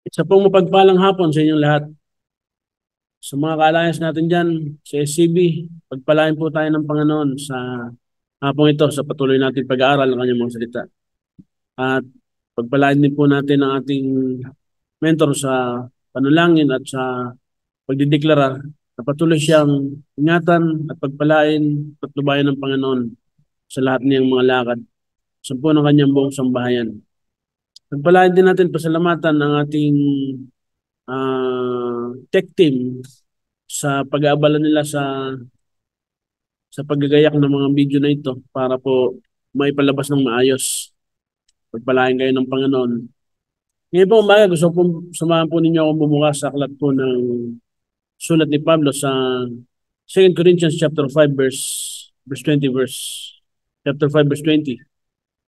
Isa pong mapagpalang hapon sa inyong lahat. Sa mga kaalayas natin dyan, sa SCB, pagpalain po tayo ng Panginoon sa hapong ito sa patuloy natin pag-aaral ng kanyang mga salita. At pagpalain din po natin ang ating mentor sa panalangin at sa pagdideklara na patuloy siyang ingatan at pagpalain at tubayan ng Panginoon sa lahat niyang mga lakad sa po ng kanyang buong sambahayan. Pagpalain din natin pasalamatan ang ating tech team sa pag-aabala nila sa paggagayak ng mga video na ito para po maipalabas ng maayos. Pagpalain kayo ng Panginoon. Ngayon po umaga, gusto po samahan po ninyo akong bumukas sa aklat po ng sulat ni Pablo sa 2 Corinthians chapter 5 verse 20 chapter 5 verse 20.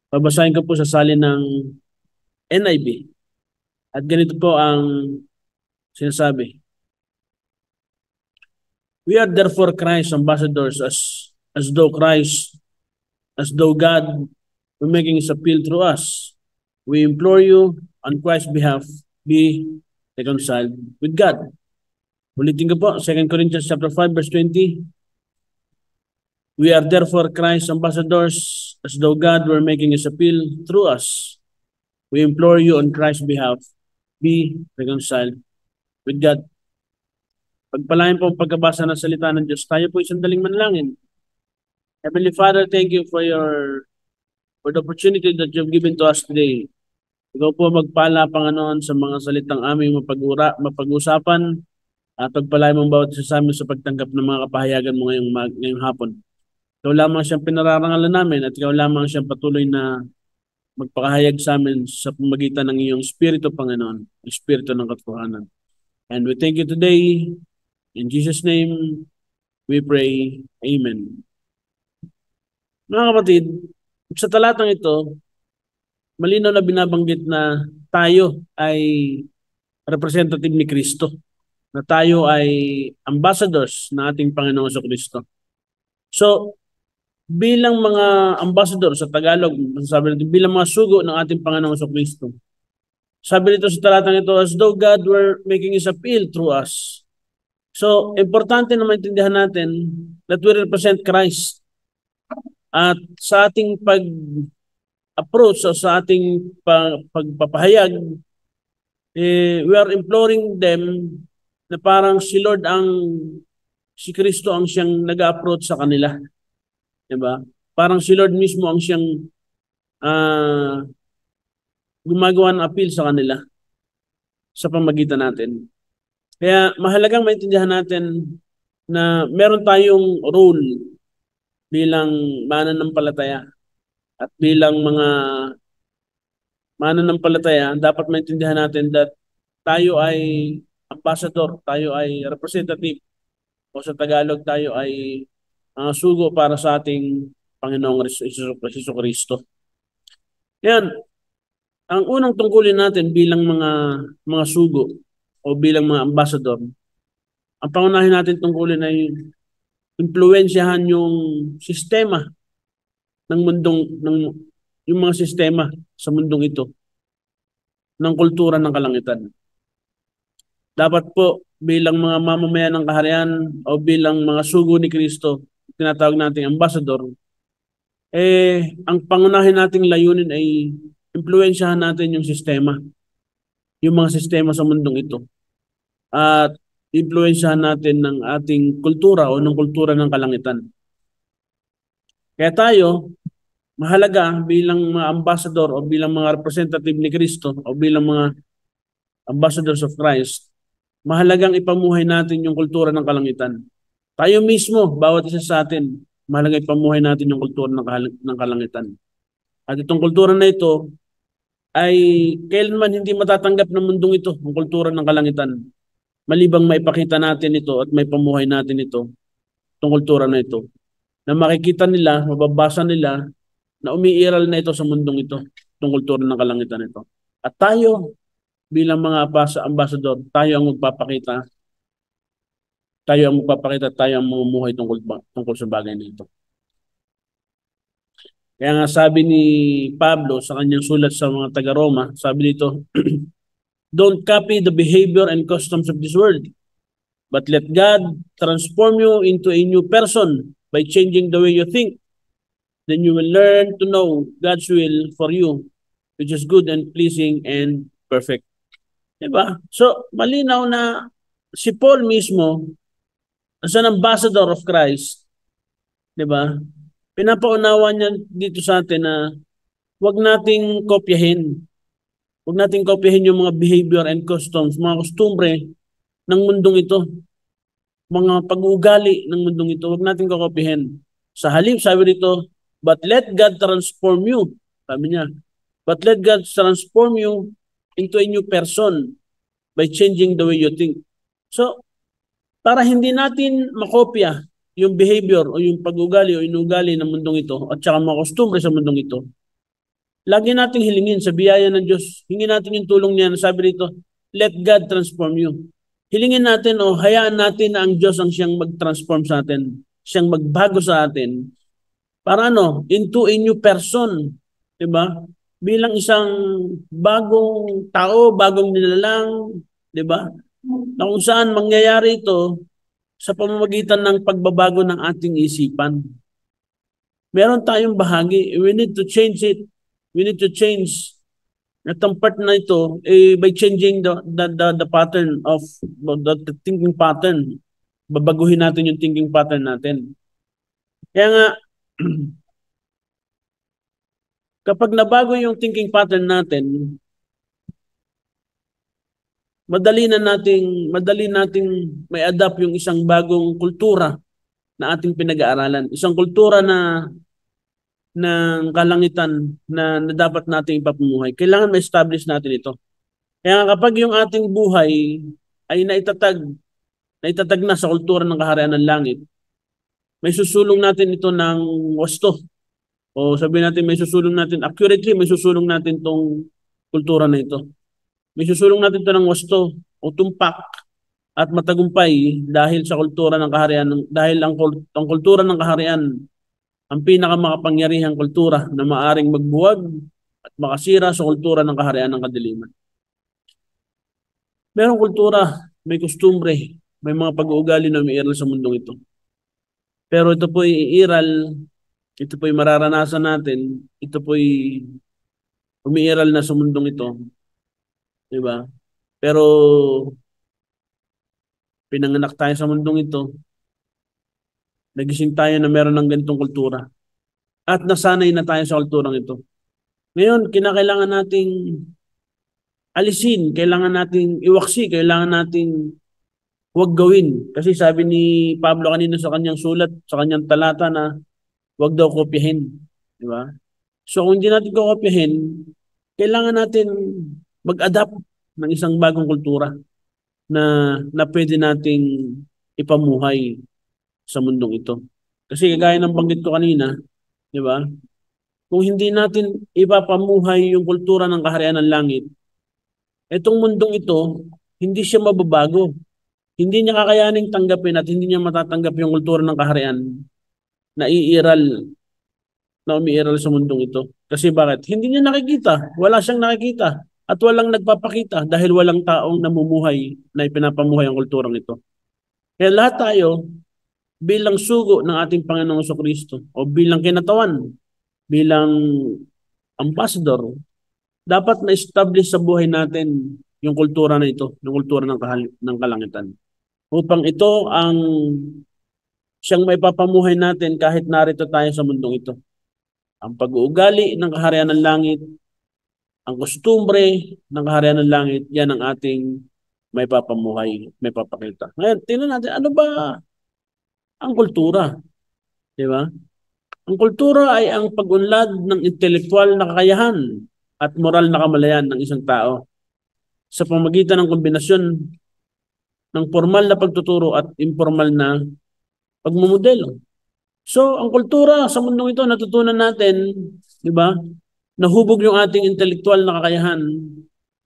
Babasahin ko po sa salin ng NIV. At ganito po ang sinasabi. We are therefore Christ's ambassadors as though God were making his appeal through us. We implore you on Christ's behalf, be reconciled with God. Ulitin ko po, 2 Corinthians chapter 5 verse 20. We are therefore Christ's ambassadors as though God were making his appeal through us. We implore you on Christ's behalf, be reconciled with God. Pagpalain po ang pagkabasa ng salita ng Diyos. Tayo po isang daling manalangin. Heavenly Father, thank you for the opportunity that you've given to us today. Ikaw po magpala, Panginoon, sa mga salitang aming mapag-usapan at pagpalain mong bawat isa sa amin sa pagtanggap ng mga kapahayagan mo ngayong hapon. Ikaw lamang siyang pinararangalan namin at ikaw lamang siyang patuloy na magpakahayag sa amin sa pamagitan ng iyong Espiritu, Panginoon, Espiritu ng katotohanan. And we thank you today. In Jesus' name, we pray. Amen. Mga kapatid, sa talatang ito, malinaw na binabanggit na tayo ay representative ni Kristo, na tayo ay ambassadors ng ating Panginoon sa Kristo. So, bilang mga ambassador sa Tagalog, sabi natin, bilang mga sugo ng ating Panginoon sa Kristo, sabi nito sa talatang ito, as though God were making his appeal through us. So, importante na maintindihan natin that we represent Christ. At sa ating pag-approach o sa ating pagpapahayag, we are imploring them na parang si Kristo ang siyang nag-approach sa kanila. Diba? Parang si Lord mismo ang siyang gumagawa ng appeal sa kanila sa pamagitan natin. Kaya mahalagang maintindihan natin na meron tayong role bilang mananampalataya at bilang mga mananampalataya, dapat maintindihan natin that tayo ay ambassador, tayo ay representative o sa Tagalog tayo ay sugo para sa ating Panginoong Hesus Kristo. Yan, ang unang tungkulin natin bilang mga sugo o bilang mga ambassador, ang pangunahin natin tungkulin ay impluwensyahan yung sistema yung mga sistema sa mundong ito ng kultura ng kalangitan. Dapat po bilang mga mamamayan ng kaharian o bilang mga sugo ni Kristo, tinatawag nating ambassador, ang pangunahin nating layunin ay impluwensyahan natin yung mga sistema sa mundong ito. At impluwensyahan natin ng ating kultura o ng kultura ng kalangitan. Kaya tayo, mahalaga bilang mga ambassador o bilang mga representative ni Kristo o bilang mga ambassadors of Christ, mahalagang ipamuhay natin yung kultura ng kalangitan. Tayo mismo, bawat isa sa atin, mahalaga ipamuhay natin yung kultura ng kalangitan. At itong kultura na ito ay kailanman hindi matatanggap ng mundong ito, ang kultura ng kalangitan. Malibang maipakita natin ito at maipamuhay natin ito, itong kultura na ito. Na makikita nila, mababasa nila, na umiiral na ito sa mundong ito, itong kultura ng kalangitan ito. At tayo, bilang mga ambassador, tayo ang magpapakita, tayo ang mamumuhay tungkol sa bagay na ito. Kaya nga sabi ni Pablo sa kanyang sulat sa mga taga-Roma, sabi dito, Don't copy the behavior and customs of this world, but let God transform you into a new person by changing the way you think. Then you will learn to know God's will for you, which is good and pleasing and perfect. Diba? So, malinaw na si Paul mismo, as an ambassador of Christ, diba? Pinapaunawa niya dito sa atin na huwag nating kopyahin. Huwag nating kopyahin yung mga behavior and customs, mga kostumbre ng mundong ito. Mga pag-uugali ng mundong ito, huwag nating kokopyahin. Sa halip, sabi rito, but let God transform you. Sabi niya, but let God transform you into a new person by changing the way you think. So, para hindi natin makopya yung behavior o yung pag-ugali o inugali ng mundong ito at saka mga kostumbre sa mundong ito, lagi nating hilingin sa biyaya ng Diyos. Hingin natin yung tulong niya. Sabi rito, let God transform you. Hilingin natin o hayaan natin na ang Diyos ang siyang mag-transform sa atin. Siyang magbago sa atin. Para into a new person. Diba? Bilang isang bagong tao, bagong nilalang. Diba? Na kung saan mangyayari ito sa pamamagitan ng pagbabago ng ating isipan. Meron tayong bahagi. We need to change it. We need to change at ang part na ito by changing the pattern of the thinking pattern. Babaguhin natin yung thinking pattern natin. Kaya nga, kapag nabago yung thinking pattern natin, madali nating may adapt yung isang bagong kultura na ating pinag-aaralan. Isang kultura ng kalangitan na dapat nating ipapumuhay. Kailangan ma-establish natin ito. Kaya kapag yung ating buhay ay naitatag na sa kultura ng kaharian ng langit, may susulong natin ito ng wasto. O sabihin natin may susulong natin, accurately may susulong natin tong kultura na ito. May susulong natin ito ng wasto o tumpak at matagumpay dahil sa kultura ng kaharian, dahil ang kultura ng kaharian ang pinakamakapangyarihang kultura na maaring magbuwag at makasira sa kultura ng kaharian ng kadiliman. Merong kultura, may kostumbre, may mga pag-uugali na umiiral sa mundong ito. Pero ito po'y iiral, ito po'y mararanasan natin, ito po'y umiiral na sa mundong ito. Diba? Pero pinanganak tayo sa mundong ito, nagising tayo na meron ng ganitong kultura. At nasanay na tayo sa kulturang ito. Ngayon, kinakailangan nating alisin, kailangan nating iwaksi, kailangan nating huwag gawin. Kasi sabi ni Pablo kanina sa kanyang sulat, sa kanyang talata na huwag daw kopyahin. Di ba? So kung hindi natin kopyahin, kailangan natin mag-adapt ng isang bagong kultura na pwede nating ipamuhay sa mundong ito. Kasi kagaya ng banggit ko kanina, di ba? Kung hindi natin ipapamuhay yung kultura ng kaharian ng langit, itong mundong ito, hindi siya mababago. Hindi niya kakayaning tanggapin at hindi niya matatanggap yung kultura ng kaharian na umiiral sa mundong ito. Kasi bakit? Hindi niya nakikita. Wala siyang nakikita. At walang nagpapakita dahil walang taong namumuhay na ipinapamuhay ang kulturang ito. Kaya lahat tayo, bilang sugo ng ating Panginoong Jesucristo o bilang kinatawan, bilang ambassador, dapat na-establish sa buhay natin yung kultura na ito, yung kultura ng kalangitan. Upang ito ang siyang maipapamuhay natin kahit narito tayo sa mundong ito. Ang pag-uugali ng kaharian ng langit, ang kostumbre ng kaharian ng langit, yan ang ating maipapamuhay, maipapakita. Ngayon, tingnan natin, ano ba ang kultura? Di ba? Ang kultura ay ang pag-unlad ng intelektual na kakayahan at moral na kamalayan ng isang tao sa pamamagitan ng kombinasyon ng formal na pagtuturo at informal na pagmumodelo. So, ang kultura sa mundong ito, natutunan natin, di ba, nahubog yung ating intelektual na kakayahan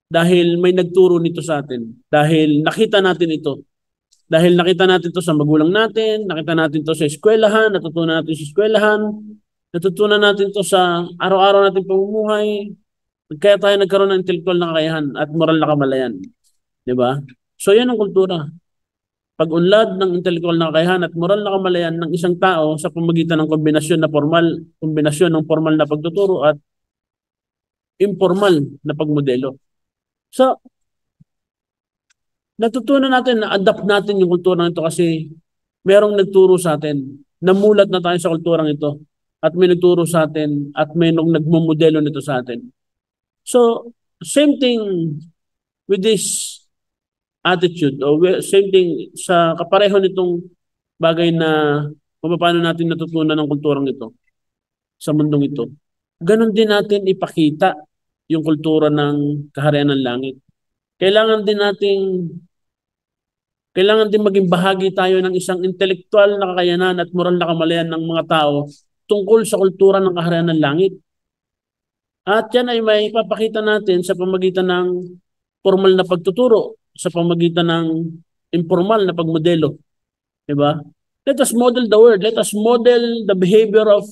dahil may nagturo nito sa atin. Dahil nakita natin ito. Dahil nakita natin ito sa magulang natin, nakita natin ito sa eskwelahan, natutunan natin sa eskwelahan, natutunan natin ito sa araw-araw nating pamumuhay, Kaya tayo nagkaroon ng intellectual na kakayahan at moral na kamalayan. Di ba? So yan ang kultura. Pag-unlad ng intellectual na kakayahan at moral na kamalayan ng isang tao sa pamamagitan ng kombinasyon ng formal na pagtuturo at informal na pagmodelo. So, natutunan natin na adapt natin yung kulturang ito kasi merong nagturo sa atin. Namulat na tayo sa kulturang ito at may nagturo sa atin at may nagmumodelo nito sa atin. So, same thing with this attitude o same thing sa kapareho nitong bagay na kung paano natin natutunan ng kulturang ito sa mundong ito. Ganon din natin ipakita yung kultura ng kaharian ng langit. Kailangan din maging bahagi tayo ng isang intelektual na kakayanan at moral na kamalayan ng mga tao tungkol sa kultura ng kaharian ng langit. At yan ay may ipapakita natin sa pamagitan ng formal na pagtuturo, sa pamagitan ng informal na pagmodelo. Diba? Let us model the word. Let us model the behavior of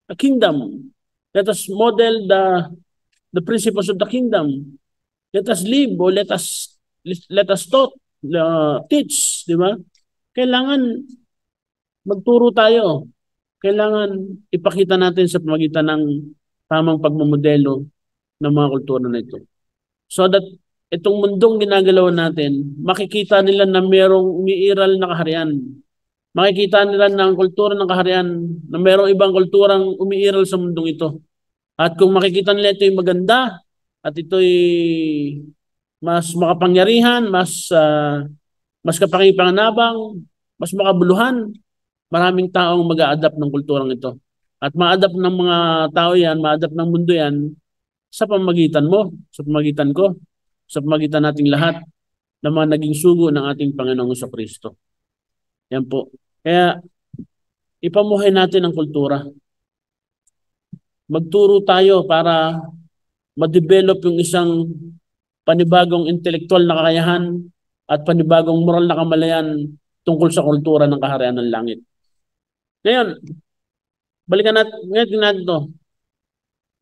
the kingdom. Let us model the principles of the kingdom. Let us live or let us teach, di ba? Kailangan magturo tayo. Kailangan ipakita natin sa pamagitan ng tamang pagmamodelo ng mga kultura na ito. So that itong mundong ginagalawan natin, makikita nila na mayroong umiiral na kaharian. Makikita nila na ang kultura ng kaharian, na mayroong ibang kulturang umiiral sa mundong ito. At kung makikita nila ito'y maganda, at ito'y mas makapangyarihan, mas kapangipanganabang, mas makabuluhan, maraming taong mag-a-adapt ng kulturang ito. At ma-adapt ng mga tao yan, ma-adapt ng mundo yan sa pamagitan mo, sa pamagitan ko, sa pamagitan nating lahat na mga naging sugo ng ating Panginoong Jesucristo. Yan po. Kaya ipamuhay natin ang kultura. Magturo tayo para ma-develop yung isang panibagong intelektual na kakayahan at panibagong moral na kamalayan tungkol sa kultura ng kaharian ng langit. Ngayon, balikan natin ito.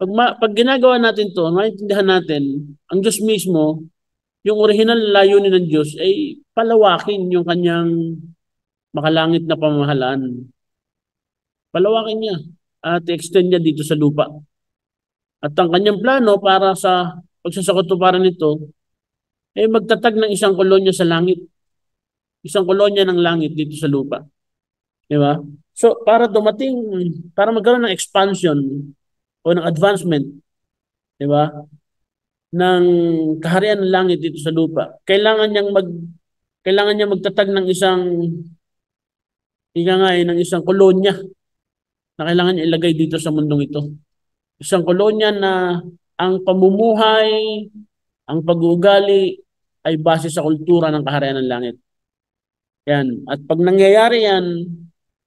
Pag ginagawa natin ito, maintindihan natin, ang Diyos mismo, yung original layunin ng Diyos ay palawakin yung kanyang makalangit na pamahalaan. Palawakin niya at extend niya dito sa lupa. At ang kanyang plano para sa pagsasakatuparan nito ay magtatag ng isang kolonya sa langit. Isang kolonya ng langit dito sa lupa. Di ba? So, para magkaroon ng expansion o ng advancement, di ba? Ng kaharian ng langit dito sa lupa, kailangan niya magtatag ng isang kolonya na kailangan niya ilagay dito sa mundong ito. Isang kolonya na ang pamumuhay, ang pag-uugali ay base sa kultura ng kaharian ng langit. Yan. At pag nangyayari yan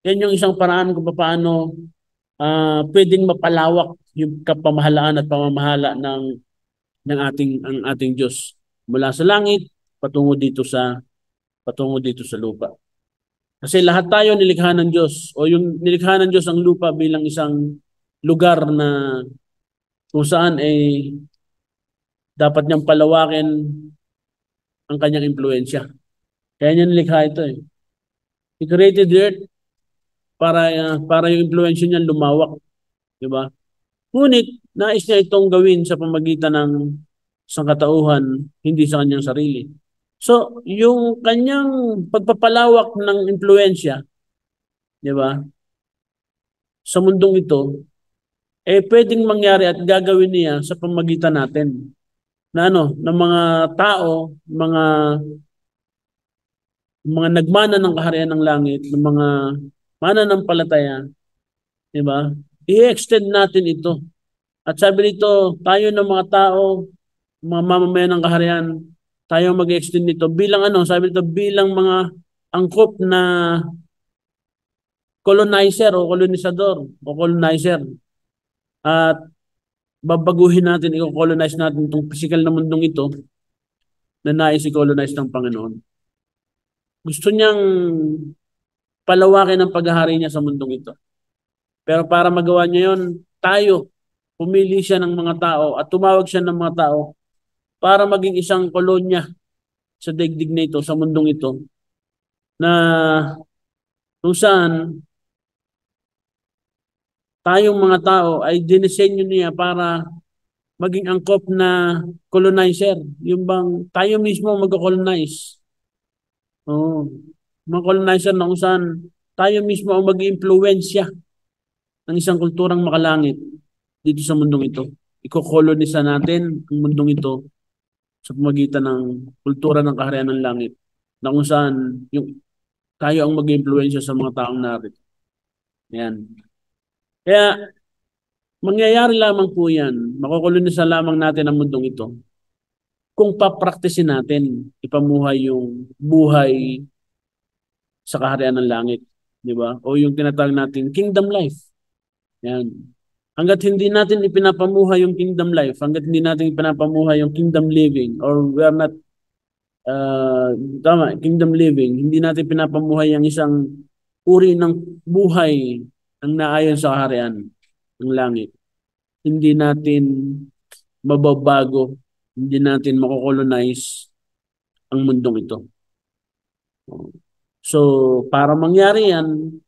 yung isang paraan kung paano pwedeng mapalawak yung kapamahalaan at pamamahala ng ating Diyos mula sa langit patungo dito sa lupa. Kasi lahat tayo nilikha ng Diyos o yung nilikha ng Diyos ang lupa bilang isang lugar na kung saan dapat niyang palawakin ang kanyang impluensya. Kaya niya nilikha ito eh. He created the earth para yung impluensya niya lumawak. Diba? Ngunit, nais niya itong gawin sa pamagitan ng sangkatauhan, hindi sa kanyang sarili. So, yung kanyang pagpapalawak ng impluensya, di ba, sa mundong ito, pwedeng mangyari at gagawin niya sa pamagitan natin na ng mga tao, mga nagmana ng kaharian ng langit, ng mga mananampalataya, di ba? I-extend natin ito. At sabi nito, tayo ng mga tao, mga mamamayan ng kaharian, tayo mag-extend nito bilang sabi nito, bilang mga angkop na colonizer o kolonisador o colonizer. At babaguhin natin, i-colonize natin itong physical na mundong ito na nais i-colonize ng Panginoon. Gusto niyang palawakin ang paghahari niya sa mundong ito. Pero para magawa niya yun, tayo pumili siya ng mga tao at tumawag siya ng mga tao para maging isang kolonya sa daigdig na ito, sa mundong ito, na kung saan tayong mga tao ay dinisenyo niya para maging angkop na colonizer. Yung bang tayo mismo mag-colonize. Oo. Mga colonizer na kung saan tayo mismo ang mag-iimpluwensya ng isang kulturang makalangit dito sa mundong ito. Iko-colonize natin ang mundong ito sa pamagitan ng kultura ng kaharian ng langit na kung saan yung tayo ang mag-iimpluwensya sa mga taong narito. Yan. Kaya mangyayari lamang po yan, makukolonisa lamang natin ang mundong ito kung papraktisin natin ipamuhay yung buhay sa kaharian ng langit, di ba? O yung tinatawag natin kingdom life. Yan. Hanggat hindi natin ipinapamuhay yung kingdom life, hanggat hindi natin ipinapamuhay yung kingdom living, or we are not kingdom living, hindi natin pinapamuhay ang isang uri ng buhay ang naayon sa kaharian ng langit. Hindi natin mababago, hindi natin makokolonize ang mundong ito. So, para mangyari yan,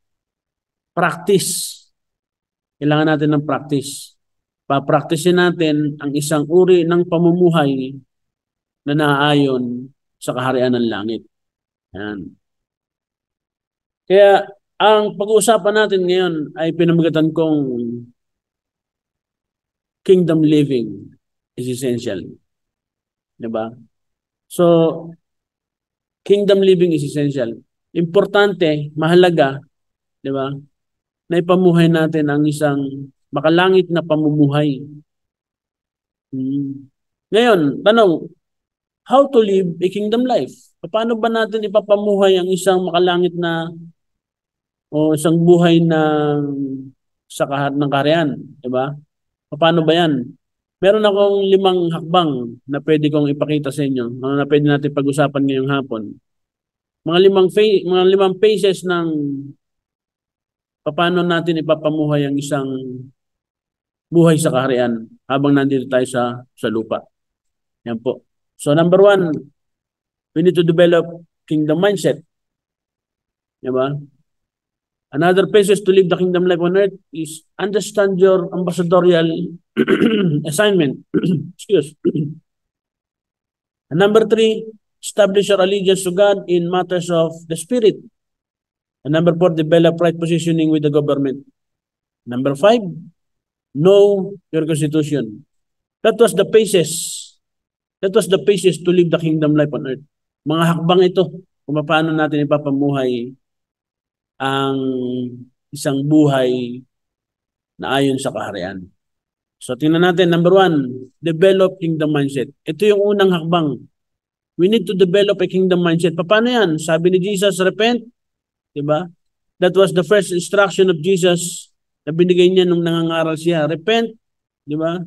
practice. Kailangan natin ng practice. Papraktisin natin ang isang uri ng pamumuhay na naayon sa kaharian ng langit. Yan. Kaya, ang pag-uusapan natin ngayon ay pinamagatan kong kingdom living is essential. Diba? So, kingdom living is essential. Importante, mahalaga, diba? Na ipamuhay natin ang isang makalangit na pamumuhay. Ngayon, tanong, how to live a kingdom life? Paano ba natin ipapamuhay ang isang makalangit na o isang buhay ng kaharian, diba? Paano ba yan? Meron akong 5 hakbang na pwede kong ipakita sa inyo, na pwede natin pag-usapan ngayong hapon. Mga 5 phases ng paano natin ipapamuhay ang isang buhay sa kaharian habang nandito tayo sa lupa. Yan po. So number 1, we need to develop kingdom mindset. Diba? Another phases to live the kingdom life on earth is understand your ambassadorial assignment. Excuse. And number 3, establish your allegiance to God in matters of the spirit. And number 4, develop right positioning with the government. Number 5, know your constitution. That was the phases. That was the phases to live the kingdom life on earth. Mga hakbang ito kung paano natin ipapamuhay ang isang buhay na ayon sa kaharian. So tingnan natin, number 1, develop kingdom mindset. Ito yung unang hakbang. We need to develop a kingdom mindset. Paano yan? Sabi ni Jesus, repent. Diba? That was the first instruction of Jesus na binigay niya nung nangangaral siya. Repent. Diba?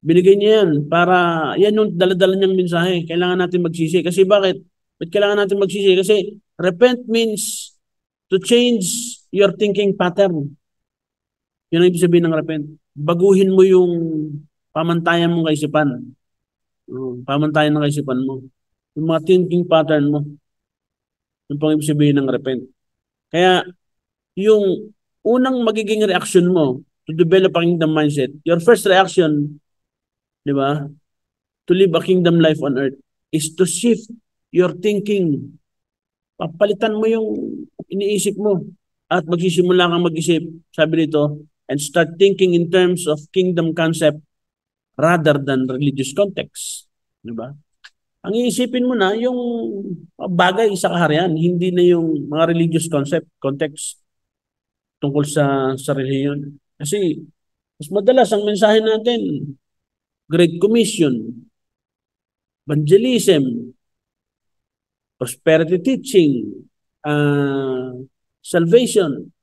Binigay niya yan para yan yung dala-dala niyang mensahe. Kailangan natin magsisi. Kasi bakit? Ba't kailangan natin magsisi? Kasi repent means to change your thinking pattern. Yun ang ibig sabihin ng repent. Baguhin mo yung pamantayan mong kaisipan. Pamantayan ng kaisipan mo. Yung mga thinking pattern mo. Yung pang ibig sabihin ng repent. Kaya, yung unang magiging reaction mo to develop a kingdom mindset, your first reaction, di ba, to live a kingdom life on earth, is to shift your thinking. Papalitan mo yung iniisip mo at magsisimula kang mag-isip, sabi dito, and start thinking in terms of kingdom concept rather than religious context. Diba? Ang iisipin mo na yung bagay sa kaharian, hindi na yung mga religious context tungkol sa relihiyon. Kasi mas madalas ang mensahe natin, Great Commission, evangelism, prosperity teaching, salvation.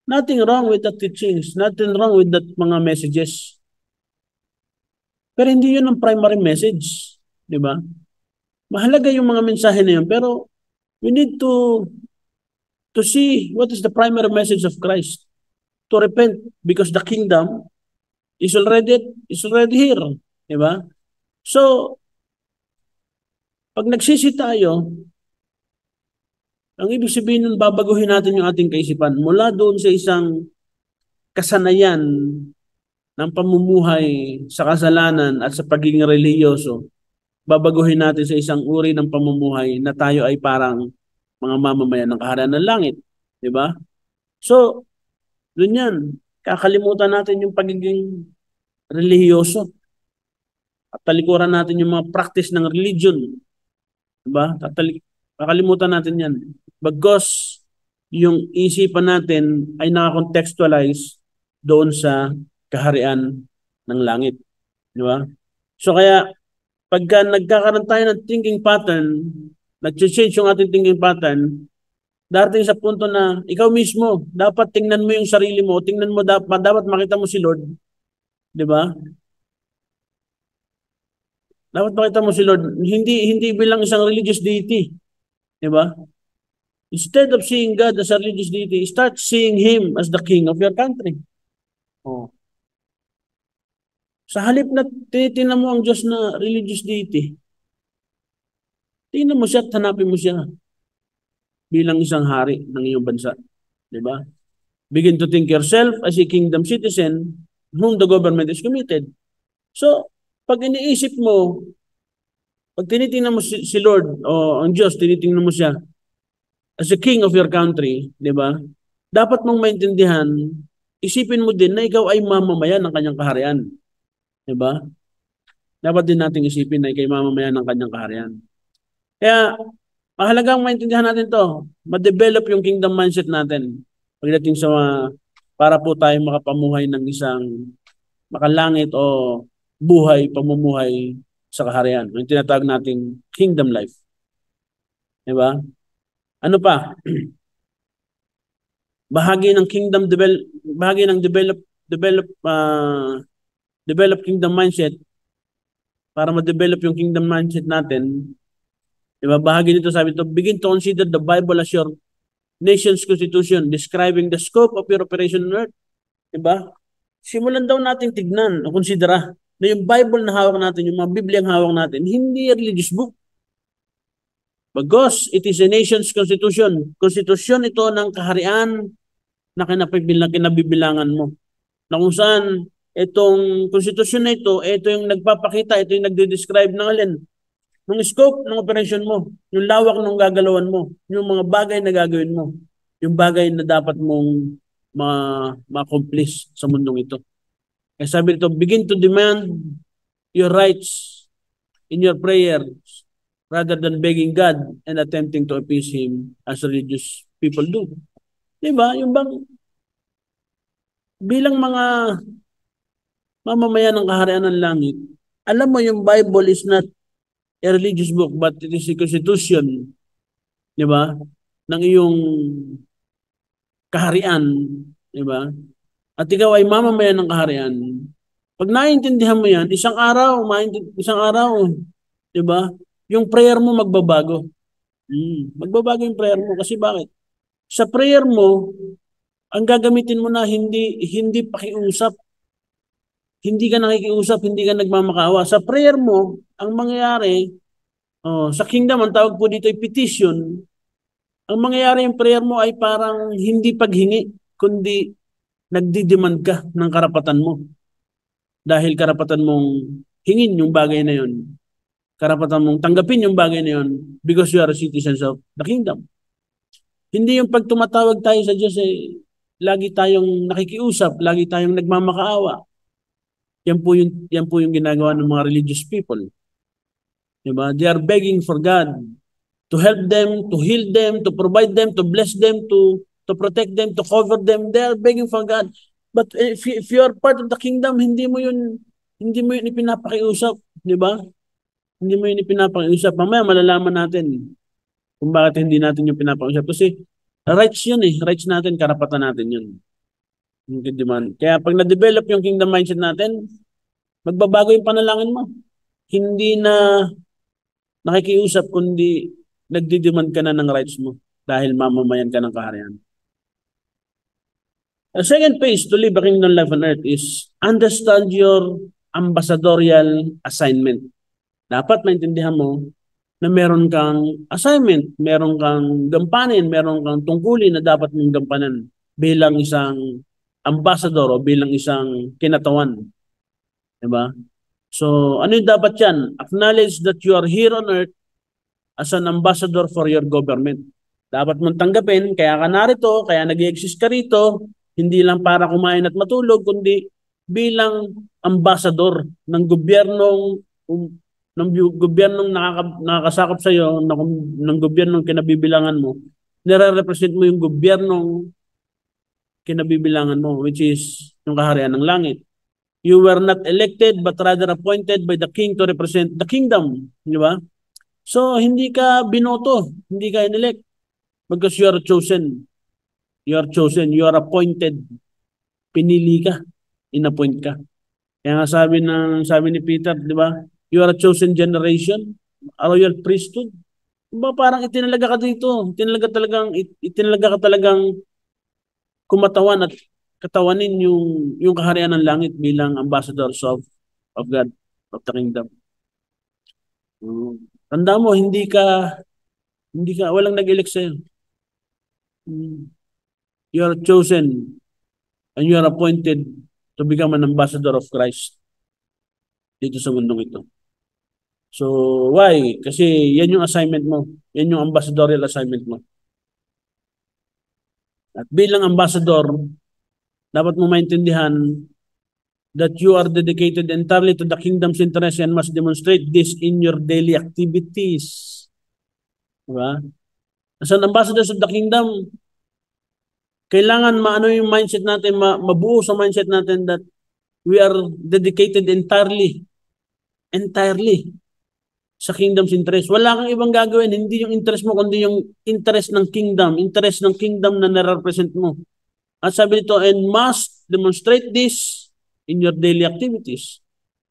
Nothing wrong with the teachings. Nothing wrong with that mga messages. Pero hindi yun ang primary message. Di ba? Mahalaga yung mga mensahe na yun. Pero we need to see what is the primary message of Christ. To repent because the kingdom is already here. Diba? So, pag nagsisi tayo, ang ibig sabihin nun, babaguhin natin yung ating kaisipan mula doon sa isang kasanayan ng pamumuhay sa kasalanan at sa pagiging relihiyoso. Babaguhin natin sa isang uri ng pamumuhay na tayo ay parang mga mamamayan ng kaharian ng langit. Diba? So, dun yan. Kakalimutan natin yung pagiging relihiyoso. At talikuran natin yung mga practice ng religion. Diba? Kakalimutan natin yan. Bagos yung isipan natin ay nakakontextualize doon sa kaharian ng langit. Diba? So kaya, pagka nagkakaroon tayo ng thinking pattern, nag-change yung ating thinking pattern, darating sa punto na ikaw mismo, dapat tingnan mo yung sarili mo, tingnan mo, dapat makita mo si Lord. Diba? Dapat makita mo si Lord, hindi bilang isang religious deity. Diba? Instead of seeing God as a religious deity, start seeing Him as the king of your country. Oh. Sa halip na tinitingnan mo ang Diyos na religious deity, tingnan mo siya at hanapin mo siya bilang isang hari ng iyong bansa. Diba? Begin to think yourself as a kingdom citizen whom the government is committed. So, pag iniisip mo, pag tinitingnan mo si Lord o ang Diyos, tinitingnan mo siya as a king of your country, di ba? Dapat mong maintindihan, isipin mo din na ikaw ay mamamayan ng kanyang kaharian. Di ba? Dapat din nating isipin na ikaw ay mamamayan ng kanyang kaharian. Kaya, mahalagang maintindihan natin to, ma-develop yung kingdom mindset natin pagdating sa para po tayo makapamuhay ng isang makalangit o pamumuhay sa kaharian. Yung tinatawag nating kingdom life. Di ba? Ano pa? Bahagi ng develop kingdom mindset para ma-develop yung kingdom mindset natin. Diba? Bahagi nito sabi ito, begin to consider the Bible as your nation's constitution, describing the scope of your operation on earth. Diba? Simulan daw natin tignan o konsidera na yung Bible na hawak natin, yung mga Biblia ang hawak natin, hindi religious book. Bagos, it is a nation's constitution. Konstitusyon ito ng kaharian na kinabibilangan mo. Na kung saan itong konstitusyon na ito yung nagpapakita, ito yung nagde-describe ng alin, ng scope ng operation mo, yung lawak ng gagalawan mo, yung mga bagay na gagawin mo, yung bagay na dapat mong ma-accomplish sa mundong ito. Kaya sabi nito, begin to demand your rights in your prayers rather than begging God and attempting to appease Him as religious people do. Diba? Yung bang bilang mga mamamayan ng kaharian ng langit, alam mo yung Bible is not a religious book but it is a constitution, diba? Ng iyong kaharian, diba? At ikaw ay mamamayan ng kaharian. Pag naiintindihan mo yan, isang araw, diba? Yung prayer mo magbabago. Magbabago yung prayer mo. Kasi bakit? Sa prayer mo, ang gagamitin mo na hindi pakiusap. Hindi ka nakikiusap, hindi ka nagmamakaawa. Sa prayer mo, ang mangyayari, sa kingdom, ang tawag po dito ay petition. Ang mangyayari yung prayer mo ay parang hindi paghingi, kundi nagdidemand ka ng karapatan mo. Dahil karapatan mong hingin yung bagay na yun. Karapatan mong tanggapin yung bagay na yun because you are a citizen of the kingdom. Hindi yung pag tumatawag tayo sa Diyos, lagi tayong nakikiusap, lagi tayong nagmamakaawa. Yan po yung ginagawa ng mga religious people. Diba? They are begging for God to help them, to heal them, to provide them, to bless them, to protect them, to cover them. They are begging for God. But if you are part of the kingdom, hindi mo yun ipinapakiusap, di ba? Hindi mo yun ipinapakiusap. Mamaya malalaman natin kung bakit hindi natin yung pinapakiusap. Kasi rights yun Rights natin, karapatan natin yun. Yung demand. Kaya pag na-develop yung kingdom mindset natin, magbabago yung panalangin mo. Hindi na nakikiusap, kundi nagdidemand ka na ng rights mo dahil mamamayan ka ng kaharian. The second phase to live a kingdom life on earth is understand your ambassadorial assignment. Dapat maintindihan mo na meron kang assignment, meron kang gampanin, meron kang tungkulin na dapat mong gampanan bilang isang ambassador o bilang isang kinatawan. Diba? So, ano yung dapat yan? Acknowledge that you are here on earth as an ambassador for your government. Dapat mong tanggapin, kaya ka narito, kaya nag-exist ka rito, hindi lang para kumain at matulog, kundi bilang ambassador ng gobyernong nakakasakop sa iyo, ng gobyernong kinabibilangan mo, nire-represent mo yung gobyernong kinabibilangan mo, which is yung kaharian ng langit. You were not elected but rather appointed by the king to represent the kingdom. Di ba? So, hindi ka binoto, hindi ka inelect because you are chosen. You are chosen, you are appointed. Pinili ka, inappoint ka. Kaya nga sabi ni Peter, di ba? You are a chosen generation, a royal priesthood. Diba parang itinalaga ka dito. Itinalaga ka talagang kumatawan at katawanin yung kaharian ng langit bilang ambassadors of God, of the kingdom. Tanda mo, walang nag-elect sa'yo. You are chosen and you are appointed to become an ambassador of Christ dito sa mundong ito. So, why? Kasi yan yung assignment mo. Yan yung ambassadorial assignment mo. At bilang ambassador, dapat mo maintindihan that you are dedicated entirely to the kingdom's interest and must demonstrate this in your daily activities. Diba? As an ambassador of the kingdom, kailangan maano yung mindset natin, mabuo sa mindset natin that we are dedicated entirely sa kingdom's interest. Wala kang ibang gagawin, hindi yung interest mo, kundi yung interest ng kingdom na nare-represent mo. At sabi nito, and must demonstrate this in your daily activities.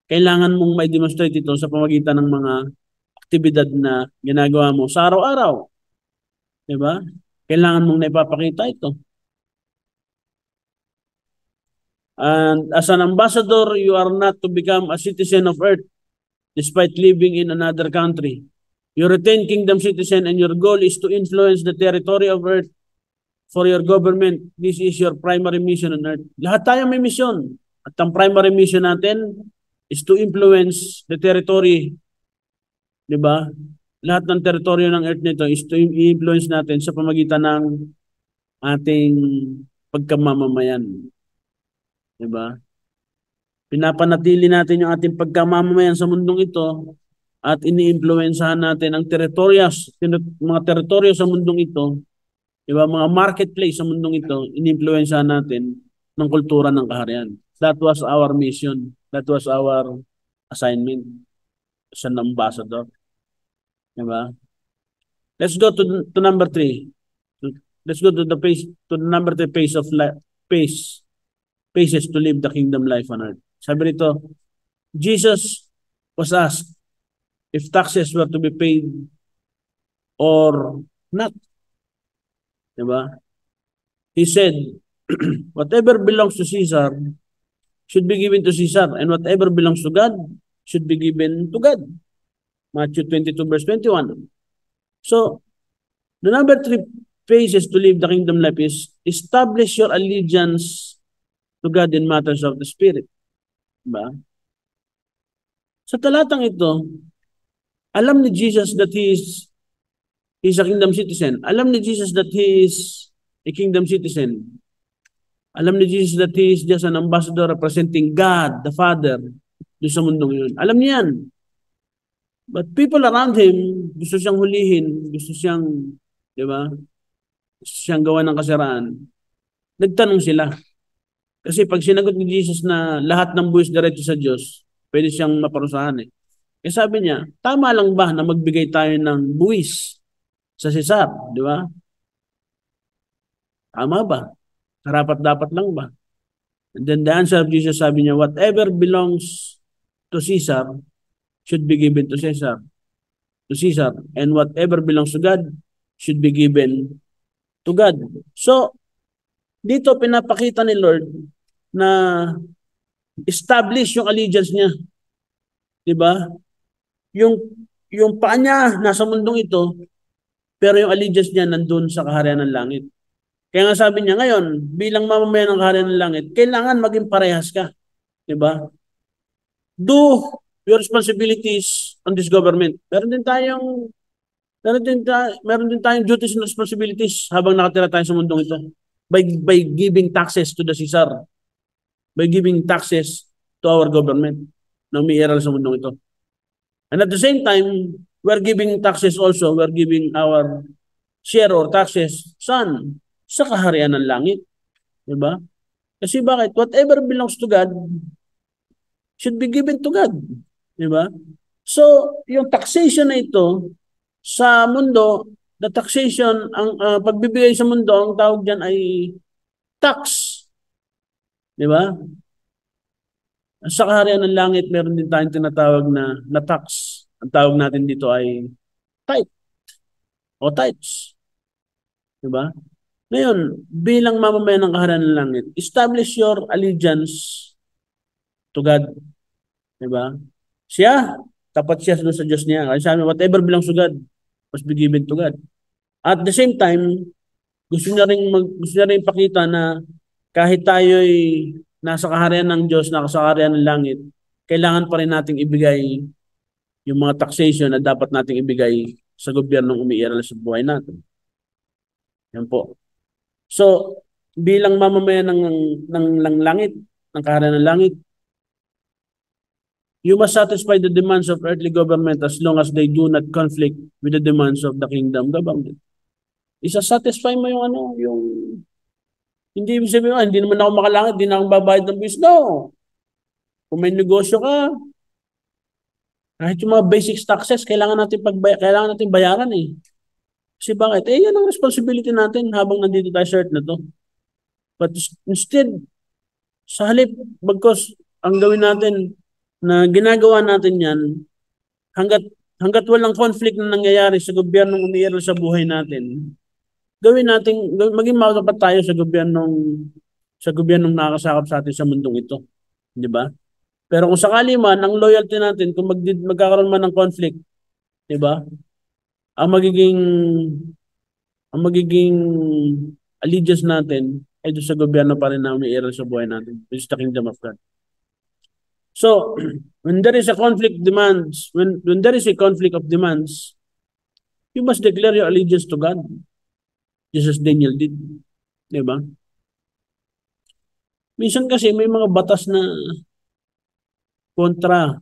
Kailangan mong may demonstrate ito sa pamagitan ng mga aktibidad na ginagawa mo sa araw-araw. Diba? Kailangan mong naipapakita ito. And as an ambassador, you are not to become a citizen of earth despite living in another country. You retain kingdom citizen and your goal is to influence the territory of earth for your government. This is your primary mission on earth. Lahat tayo may mission. At ang primary mission natin is to influence the territory. Diba? Lahat ng teritoryo ng earth nito is to influence natin sa pamagitan ng ating pagkamamamayan. Diba? Pinapanatili natin yung ating pagkamamamayan sa mundong ito at ini-influensahan natin ang mga teritoryo sa mundong ito, diba? Mga marketplace sa mundong ito, ini-influensahan natin ng kultura ng kaharian. That was our mission. That was our assignment as an ambassador. Diba? Let's go to number 3. Let's go to the number 3 phases to live the kingdom life on earth. Sabi rito, Jesus was asked if taxes were to be paid or not. Diba? He said, whatever belongs to Caesar should be given to Caesar, and whatever belongs to God should be given to God. Matthew 22 verse 21. So, the number 3 phases to live the kingdom life is establish your allegiance to God in matters of the Spirit. Diba? Sa talatang ito, alam ni Jesus that he is a kingdom citizen. Alam ni Jesus that he is a kingdom citizen. Alam ni Jesus that he is just an ambassador representing God, the Father, doon sa mundong yun. Alam niya yan. But people around him, gusto siyang hulihin, gusto siyang, di ba? Gusto siyang gawa ng kasiraan. Nagtanong sila. Kasi pag sinagot ni Jesus na lahat ng buwis diretso sa Diyos, pwede siyang maparusahan eh. Kaya sabi niya, tama lang ba na magbigay tayo ng buwis sa Cesar? Di ba? Tama ba? Karapat-dapat lang ba? And then the answer of Jesus, sabi niya, whatever belongs to Caesar should be given to Caesar. And whatever belongs to God should be given to God. So, dito pinapakita ni Lord na establish yung allegiance niya. Diba? Yung paa niya nasa mundong ito, pero yung allegiance niya nandun sa kaharian ng langit. Kaya nga sabi niya, ngayon, bilang mamamayan ng kaharian ng langit, kailangan maging parehas ka. Diba? Do your responsibilities on this government. Meron din tayong duties and responsibilities habang nakatira tayo sa mundong ito. By giving taxes to the Caesar. By giving taxes to our government na umiiral sa mundong ito. And at the same time, we're giving taxes also, we're giving our share or taxes saan? Sa kaharian ng langit. Diba? Kasi bakit? Whatever belongs to God should be given to God. Diba? So, yung taxation na ito sa mundo, the taxation, ang pagbibigay sa mundo, ang tawag dyan ay tax. Diba? Sa kaharian ng langit, meron din tayong tinatawag na tax. Ang tawag natin dito ay tithe o tithes. Diba? Ngayon, bilang mamamayan ng kaharian ng langit, establish your allegiance to God. Diba? Siya, tapat siya sa Diyos niya. Kasi sabi, whatever belongs to God must be given to God. At the same time, gusto niya rin ipakita na kahit tayo'y nasa kaharian ng Diyos, nasa kaharian ng langit, kailangan pa rin nating ibigay yung mga taxation na dapat nating ibigay sa gobyernong umiiral sa buhay natin. Yan po. So, bilang mamamayan ng langit, ng kaharian ng langit, you must satisfy the demands of earthly government as long as they do not conflict with the demands of the kingdom government. Isa-satisfy mo yung hindi ibig sabihin, hindi naman ako makalangit, hindi na akong babayad ng buwis. No! Kung may negosyo ka, kahit yung mga basic taxes, kailangan natin bayaran eh. Kasi bakit? Yan ang responsibility natin habang nandito tayo sa earth na to. But instead, sa halip, bagkos ang gawin natin na ginagawa natin yan, hanggat walang conflict na nangyayari sa gobyernong umiiral sa buhay natin, maging matapat tayo sa gobyernong nakakasakop sa atin sa mundong ito. Di ba? Pero kung sakali man, ang loyalty natin, kung magkakaroon man ng conflict, di ba? Ang magiging allegiance natin ay doon sa gobyerno pa rin na umiiral sa buhay natin, which is the kingdom of God. So, when there is a conflict of demands, you must declare your allegiance to God, just as Daniel did. Diba? Minsan kasi may mga batas na kukontra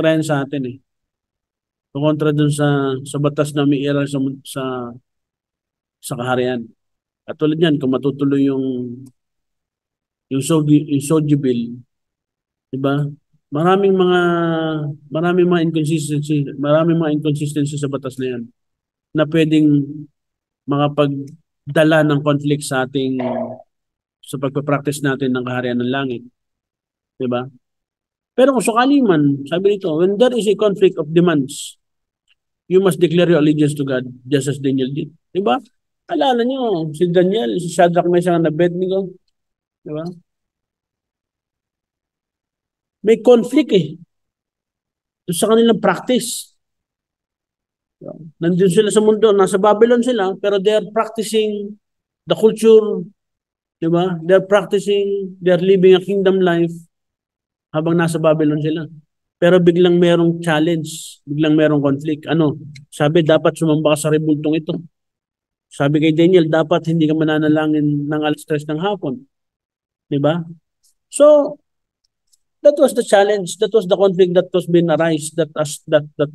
yan sa atin eh. Kukontra dun sa batas na umiiral sa kaharian. At tulad yan, kung matutuloy yung SOGI bill, diba? Maraming mga inconsistency sa batas na yan na pwedeng makapagdala ng conflict sa pagpapractice natin ng kaharian ng langit. Diba? Pero kung sakali man, sabi nito, when there is a conflict of demands, you must declare your allegiance to God, just as Daniel did. Diba? Alala nyo, si Daniel, si Shadrach, Meshach, and Abednego. Diba? May conflict eh. Sa kanilang practice. Nandun sila sa mundo, nasa Babylon sila, pero they are practicing the culture, diba? They're living a kingdom life habang nasa Babylon sila. Pero biglang merong challenge, biglang merong conflict. Sabi, dapat sumamba ka sa rebultong ito. Sabi kay Daniel, dapat hindi ka mananalangin ng alas 3 ng hapon. Diba? So, that was the challenge. That was the conflict that was being arise, that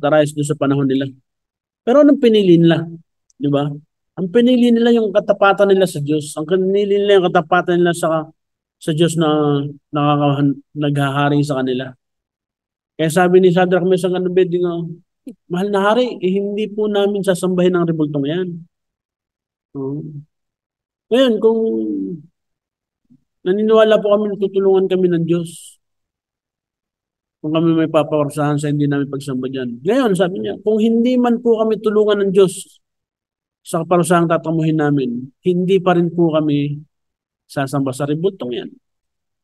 arise doon sa panahon nila. Pero anong pinili nila? Di ba? Ang pinili nila yung katapatan nila sa Diyos. Ang pinili nila yung katapatan nila sa Diyos na naghahari sa kanila. Kaya sabi ni Shadrach, Meshach, and Abednego, mahal na hari, hindi po namin sasambahin ang rebultong yan. Ngayon, kung naniniwala po kami, tutulungan kami ng Diyos. Kung kami may papawarsahan sa hindi namin pagsamba dyan. Ngayon, sabi niya, kung hindi man po kami tulungan ng Diyos sa parusahan tatamuhin namin, hindi pa rin po kami Sasamba sa rebultong yan.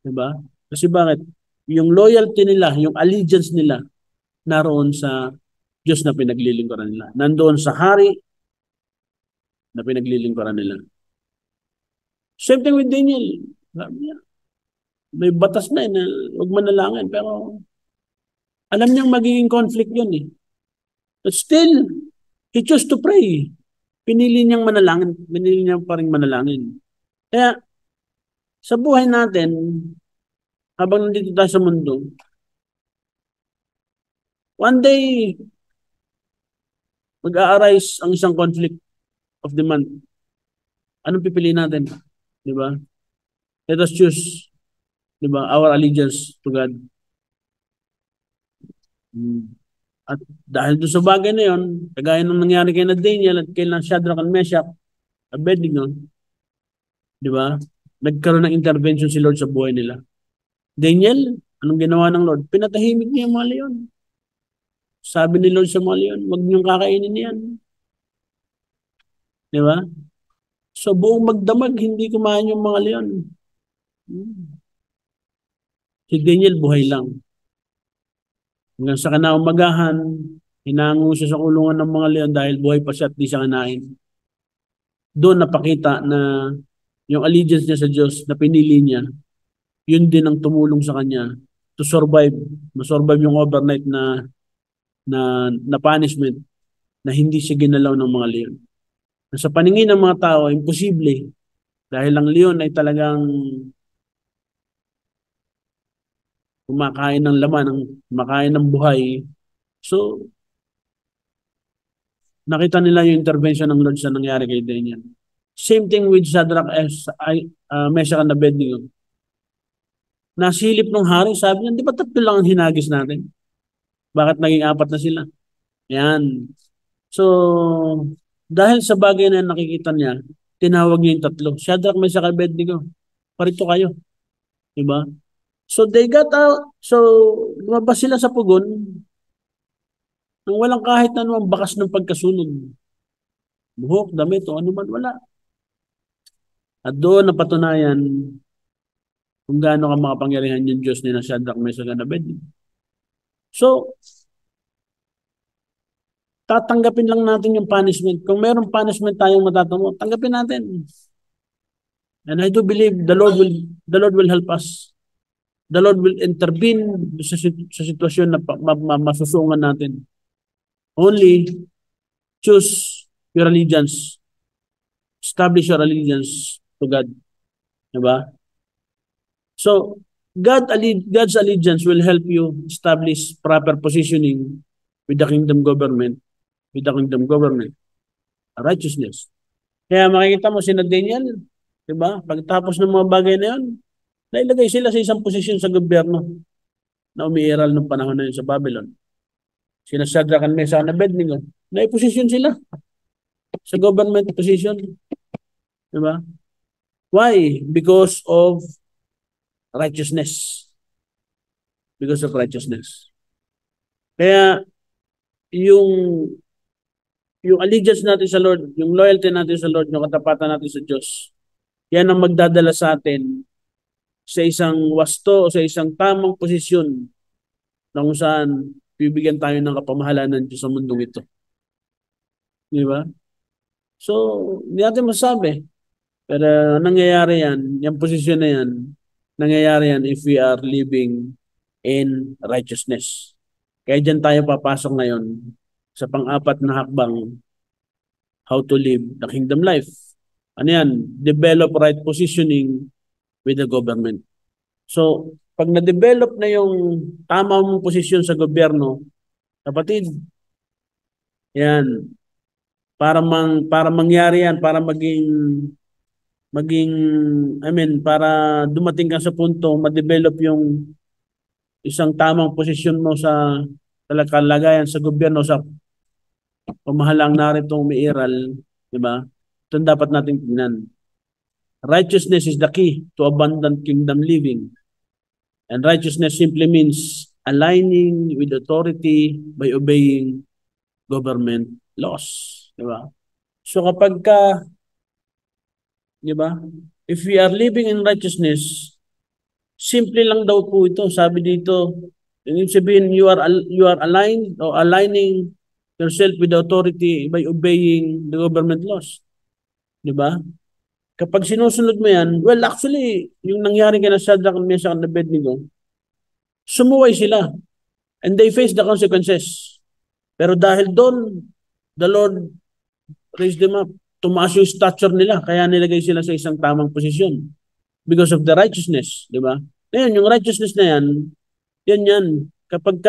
Diba? Kasi bakit? Yung loyalty nila, yung allegiance nila, naroon sa Diyos na pinaglilingkuran nila. Nandoon sa hari na pinaglilingkuran nila. Same thing with Daniel. Sabi niya, may batas na na huwag manalangin. Pero alam niyang magiging conflict yun eh. But still, he chose to pray. Pinili niyang manalangin. Pinili niya pa rin manalangin. Kaya, sa buhay natin, habang nandito tayo sa mundo, one day, mag-a-arise ang isang conflict of the month. Anong pipiliin natin? Di ba? Let us choose, di ba, our allegiance to God. At dahil doon sa bagay na yun, kagaya ng nangyari kay na Daniel at kay na Shadrach and Meshach, Abednego, di ba? Nagkaroon ng intervention si Lord sa buhay nila. Daniel, anong ginawa ng Lord? Pinatahimik niya yung mga leon. Sabi ni Lord sa mga leon, huwag niyong kakainin yan. Di ba? So buong magdamag, hindi kumain yung mga leon. Si Daniel, buhay lang. Hanggang sa kinaumagahan, hinango siya sa kulungan ng mga leon dahil buhay pa siya at di siya kanain. Doon napakita na yung allegiance niya sa Diyos na pinili niya, yun din ang tumulong sa kanya to survive, masurvive yung overnight na punishment na hindi siya ginalaw ng mga leon. Sa paningin ng mga tao, imposible dahil ang leon ay talagang kumakain ng laman, kumakain ng buhay. So, nakita nila yung intervention ng Lord sa nangyari kay Daniel. Same thing with Shadrach, Meshach and Abednego. Nasilip ng hari, sabi niya, di ba 3 lang ang hinagis natin? Bakit naging 4 na sila? Yan. So, dahil sa bagay na nakikita niya, tinawag niya yung 3. Shadrach, Meshach, Abednego, parito kayo. Diba? So, they got out. So, lumabas sila sa pugon nang walang kahit anong bakas ng pagkasunog. Buhok, damit, o ano man, wala. At doon napatunayan kung gaano ka makapangyarihan yung Diyos ni na Shadrach, Meshach, and Abednego. So, tatanggapin lang natin yung punishment. Kung mayroong punishment tayong matatamo, tanggapin natin. And I do believe the Lord will help us. The Lord will intervene sa sitwasyon na masusungan natin. Only choose your allegiance. Establish your allegiance to God. Diba? So, God's allegiance will help you establish proper positioning with the kingdom government. Righteousness. Kaya makikita mo si Daniel, diba? Pagtapos ng mga bagay na yun, nailagay sila sa isang posisyon sa gobyerno na umiiral ng panahon na yun sa Babylon. Sina Shadrach and Meshach and Abednego, naiposisyon sila sa government position. Diba? Why? Because of righteousness. Because of righteousness. Kaya yung allegiance natin sa Lord, yung loyalty natin sa Lord, yung katapatan natin sa Diyos, yan ang magdadala sa atin sa isang wasto o sa isang tamang posisyon na kung saan bibigyan tayo ng kapamahalan ng Diyos sa mundong ito. Di ba? So, hindi natin masabi. Pero nangyayari yan, yung posisyon na yan, nangyayari yan if we are living in righteousness. Kaya dyan tayo papasok ngayon sa pang-4 na hakbang, how to live the kingdom life. Ano yan? Develop right positioning with the government. So, pag na-develop na yung tamang posisyon sa gobyerno, kapatid, yan, para mangyari yan, para para dumating ka sa punto, ma-develop yung isang tamang posisyon mo sa kalagayan sa gobyerno, sa pamahalang narito umiiral, di ba? Ito dapat natin tingnan. Righteousness is the key to abundant kingdom living. And righteousness simply means aligning with authority by obeying government laws. Di ba? So kapag ka, di ba, if we are living in righteousness, simple lang daw po ito. Sabi dito, ibig sabihin, you are aligned or aligning yourself with the authority by obeying the government laws. Di ba? Kapag sinusunod mo yan, well, actually, yung nangyari kay Shadrach, Meshach, and Abednego, sumuway sila. And they face the consequences. Pero dahil doon, the Lord raised them up. Tumaas yung stature nila, kaya nilagay sila sa isang tamang posisyon. Because of the righteousness, di ba? Ngayon, yung righteousness na yan. Kapag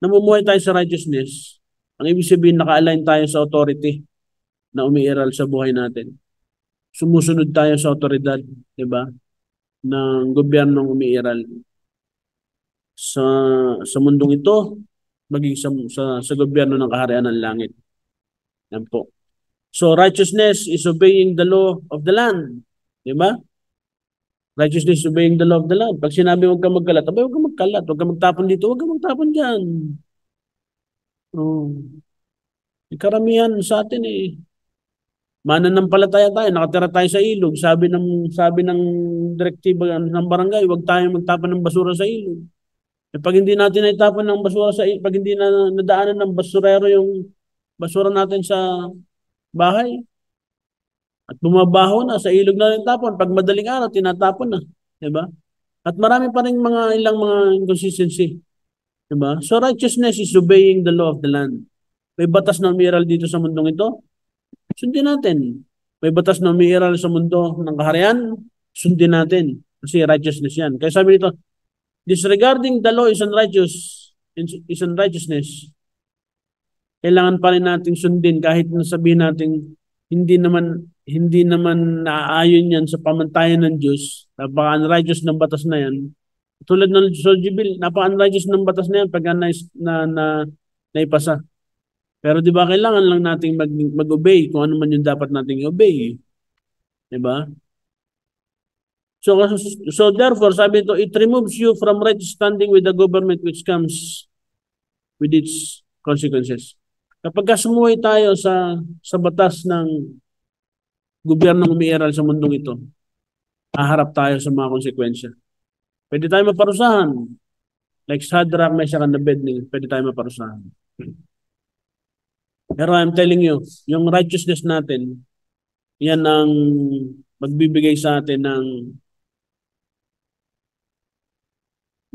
namumuhay tayo sa righteousness, ang ibig sabihin, naka-align tayo sa authority na umiiral sa buhay natin. Sumusunod tayo sa otoridad, di ba? Ng gobyernong umiiral sa mundong ito, maging sa gobyerno ng kaharian ng langit. Yan po. So, righteousness is obeying the law of the land. Di ba? Righteousness is obeying the law of the land. Pag sinabi huwag kang magkalat, abay huwag kang magkalat, huwag kang magtapon dito, huwag kang magtapon dyan. Oh. Karamihan sa atin mananampalataya tayo, nakatira tayo sa ilog, sabi ng direktiba ng barangay, huwag tayong magtapon ng basura sa ilog. Pag hindi natin naitapon ng basura sa ilog, pag hindi na nadaanan ng basurero yung basura natin sa bahay, at bumabaho na, sa ilog na rin tapon, pag madaling araw, tinatapon na. Diba? At marami pa rin ilang mga inconsistency. Diba? So righteousness is obeying the law of the land. May batas na umiiral dito sa mundong ito, sundin natin. May batas na umiiral sa mundo ng kaharian, sundin natin. Kasi righteousness yan. Kaya sabi dito, disregarding the law is unrighteousness. Kailangan pa rin natin sundin kahit nasabihin natin hindi naman naaayon yan sa pamantayan ng Diyos. Napaka-unrighteous ng batas na yan. Tulad ng Soldier Bill, napaka-unrighteous ng batas na yan pag naipasa. Pero di ba kailangan lang nating mag-obey kung ano man yung dapat nating i-obey. Di ba? So therefore, sabi ito, it removes you from right standing with the government which comes with its consequences. Kapag sumuway tayo sa batas ng gobyernong umiiral sa mundong ito, haharap tayo sa mga konsekwensya. Pwede tayo maparusahan. Like Shadrach, Meshach, and Abednego, pwede tayo maparusahan. Pero I'm telling you, yung righteousness natin, yan ang magbibigay sa atin ng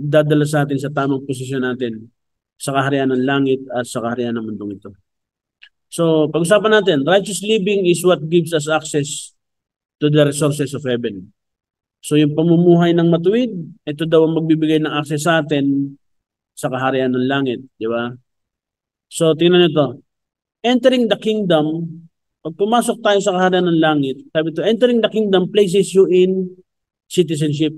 dadala sa atin sa tamang posisyon natin sa kaharian ng langit at sa kaharian ng mundong ito. So, pag-usapan natin, righteous living is what gives us access to the resources of heaven. So, yung pamumuhay ng matuwid, ito daw ang magbibigay ng access sa atin sa kaharian ng langit. Di ba? So, tingnan nito. Entering the kingdom, pag pumasok tayo sa kaharian ng langit, sabi ito, entering the kingdom places you in citizenship.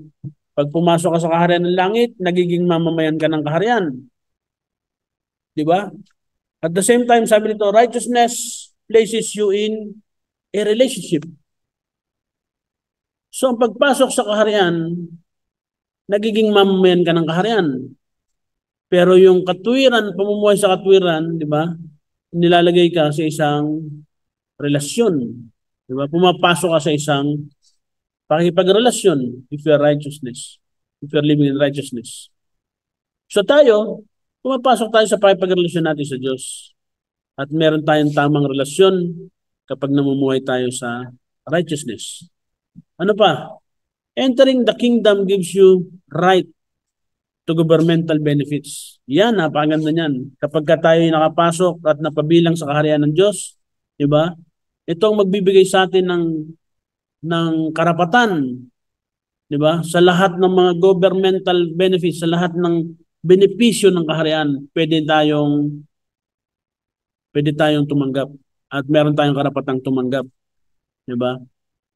Pag pumasok ka sa kaharian ng langit, nagiging mamamayan ka ng kaharian. Di ba? At the same time, sabi nito, righteousness places you in a relationship. So, ang pagpasok sa kaharian, nagiging mamamayan ka ng kaharian. Pero yung katwiran, pamumuhay sa katwiran, di ba? Nilalagay ka sa isang relasyon. Di ba? Pumapasok ka sa isang pakikipagrelasyon if you are righteousness. If you are living in righteousness. So tayo, pumapasok tayo sa pakikipagrelasyon natin sa Diyos. At meron tayong tamang relasyon kapag namumuhay tayo sa righteousness. Ano pa? Entering the kingdom gives you right to governmental benefits. Yan, napakaganda niyan. Kapag tayo nakapasok at napabilang sa kaharian ng Diyos, di ba? Ito ang magbibigay sa atin ng karapatan, di ba? Sa lahat ng mga governmental benefits, sa lahat ng benepisyo ng kaharian, pwede tayong tumanggap at meron tayong karapatang tumanggap, di ba?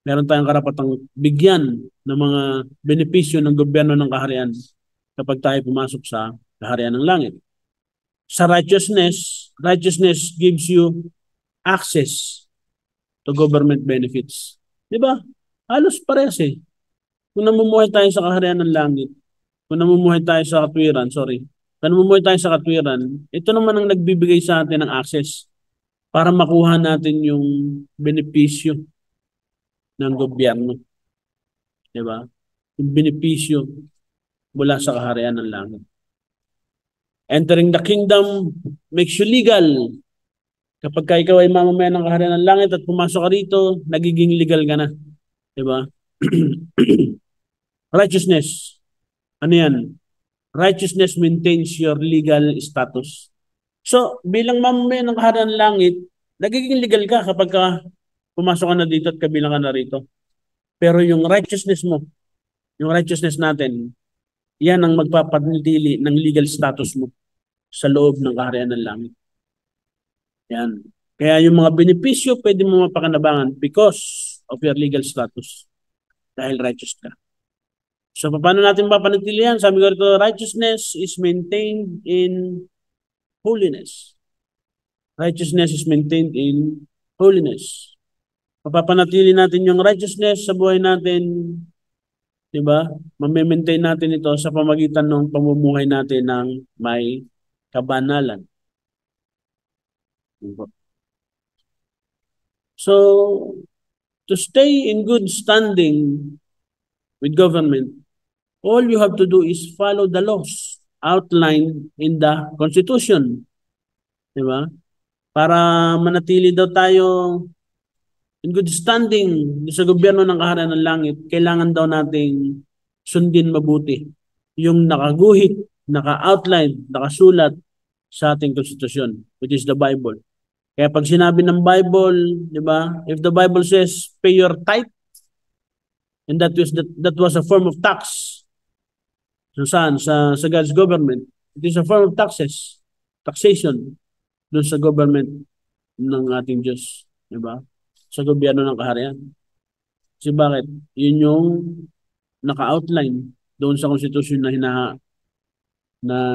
Meron tayong karapatang bigyan ng mga benepisyo ng gobyerno ng kaharian kapag tayo pumasok sa kaharian ng langit. Sa righteousness gives you access to government benefits. Di ba? Halos parehas eh. Kung namumuhay tayo sa kaharian ng langit, kung namumuhay tayo sa katwiran, ito naman ang nagbibigay sa atin ng access para makuha natin yung benepisyo ng gobyerno. Diba? Yung benepisyo mula sa kaharian ng langit. Entering the kingdom makes you legal. Kapag ka ikaw ay mamamayan ng kaharian ng langit at pumasok ka rito, nagiging legal ka na. Diba? Righteousness. Ano yan? Righteousness maintains your legal status. So, bilang mamamayan ng kaharian ng langit, nagiging legal ka kapag ka pumasok ka na dito at kabilang ka na rito. Pero yung righteousness mo, yung righteousness natin, yan ang magpapanatili ng legal status mo sa loob ng kaharian ng langit. Yan. Kaya yung mga benepisyo pwede mo mapakanabangan because of your legal status. Dahil righteous ka. So, paano natin mapanatili yan? Sabi ko rito, righteousness is maintained in holiness. Righteousness is maintained in holiness. Mapapanatili natin yung righteousness sa buhay natin, di ba? Mamaintain natin ito sa pamagitan ng pamumuhay natin ng may kabanalan. So, to stay in good standing with government, all you have to do is follow the laws outlined in the Constitution. Di ba? Para manatili daw tayo in good standing sa gobyerno ng kaharian ng langit, kailangan daw nating sundin mabuti yung nakaguhit, naka-outline, nakasulat sa ating konstitusyon, which is the Bible. Kaya pag sinabi ng Bible, di ba, if the Bible says, pay your tithe, and that was a form of tax, so saan? Sa God's government, it is a form of taxation, dun sa government ng ating Diyos, di ba? Sa gobyerno ng kaharian. Kasi bakit? Yun yung naka-outline doon sa konstitusyon na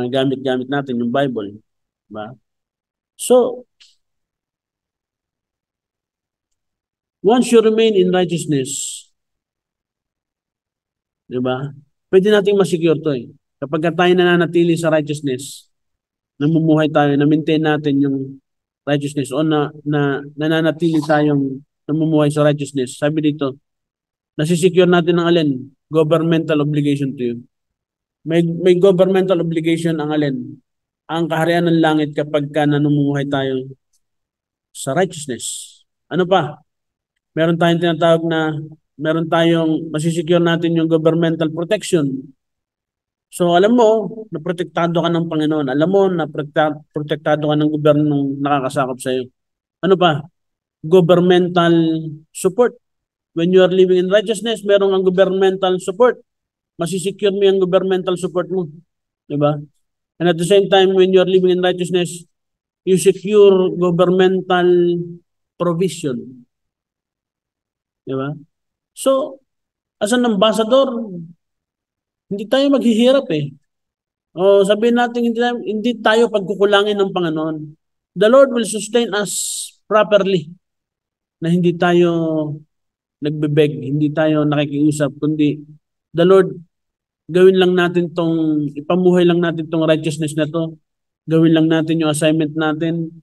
gamit-gamit natin, yung Bible. Diba? So, once you remain in righteousness, diba? Pwede nating masecure to eh. Kapag tayo nananatili sa righteousness, namumuhay tayo, na-maintain natin yung righteousness o nananatili tayong namumuhay sa righteousness. Sabi dito, nasisecure natin ang alin? Governmental obligation to you. May governmental obligation ang alin? Ang kaharian ng langit kapag ka namumuhay tayo sa righteousness. Ano pa? Meron tayong tinatawag na, meron tayong masisecure natin yung governmental protection. So alam mo, naprotektado ka ng Panginoon. Alam mo, naprotektado ka ng gobyernong nakakasakop sa iyo. Ano pa? Governmental support. When you are living in righteousness, meron ang governmental support. Masisecure mo yung governmental support mo. Diba? And at the same time, when you are living in righteousness, you secure governmental provision. Diba? So, as an ambassador, hindi tayo maghihirap eh. O sabihin natin, hindi tayo pagkukulangin ng Panginoon. The Lord will sustain us properly. Na hindi tayo nagbebeg, hindi tayo nakikiusap, kundi the Lord, gawin lang natin ipamuhay lang natin tong righteousness na to. Gawin lang natin yung assignment natin.